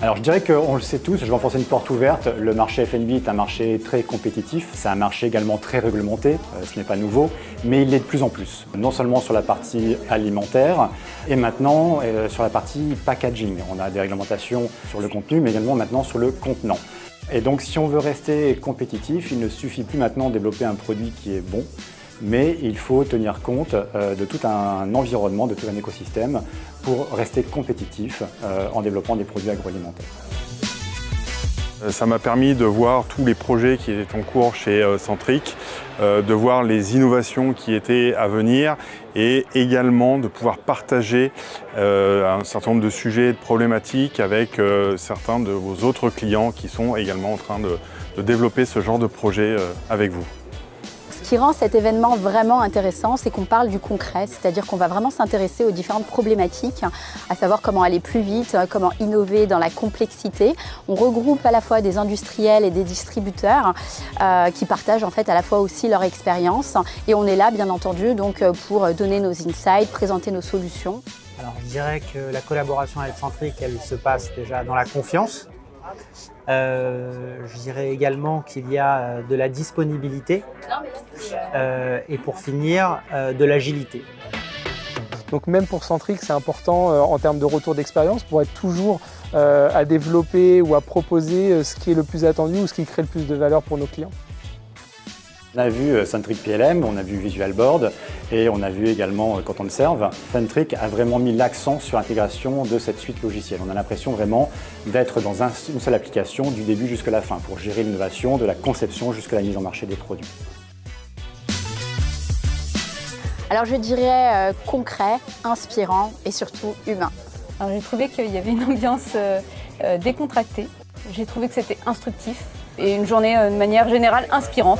Alors je dirais qu'on le sait tous, je vais enfoncer une porte ouverte, le marché F&B est un marché très compétitif, c'est un marché également très réglementé, ce n'est pas nouveau, mais il l'est de plus en plus. Non seulement sur la partie alimentaire et maintenant sur la partie packaging. On a des réglementations sur le contenu mais également maintenant sur le contenant. Et donc si on veut rester compétitif, il ne suffit plus maintenant de développer un produit qui est bon, mais il faut tenir compte de tout un environnement, de tout un écosystème pour rester compétitif en développant des produits agroalimentaires. Ça m'a permis de voir tous les projets qui étaient en cours chez Centric, de voir les innovations qui étaient à venir et également de pouvoir partager un certain nombre de sujets et de problématiques avec certains de vos autres clients qui sont également en train de développer ce genre de projet avec vous. Ce qui rend cet événement vraiment intéressant, c'est qu'on parle du concret, c'est-à-dire qu'on va vraiment s'intéresser aux différentes problématiques, à savoir comment aller plus vite, comment innover dans la complexité. On regroupe à la fois des industriels et des distributeurs qui partagent en fait à la fois aussi leur expérience et on est là bien entendu donc pour donner nos insights, présenter nos solutions. Alors je dirais que la collaboration avec Centric, elle se passe déjà dans la confiance. Je dirais également qu'il y a de la disponibilité et pour finir, de l'agilité. Donc même pour Centric, c'est important en termes de retour d'expérience pour être toujours à développer ou à proposer ce qui est le plus attendu ou ce qui crée le plus de valeur pour nos clients. On a vu Centric PLM, on a vu Visual Board et on a vu également ContentServe. Centric a vraiment mis l'accent sur l'intégration de cette suite logicielle. On a l'impression vraiment d'être dans une seule application du début jusqu'à la fin pour gérer l'innovation, de la conception jusqu'à la mise en marché des produits. Alors je dirais concret, inspirant et surtout humain. Alors j'ai trouvé qu'il y avait une ambiance décontractée. J'ai trouvé que c'était instructif et une journée de manière générale inspirante.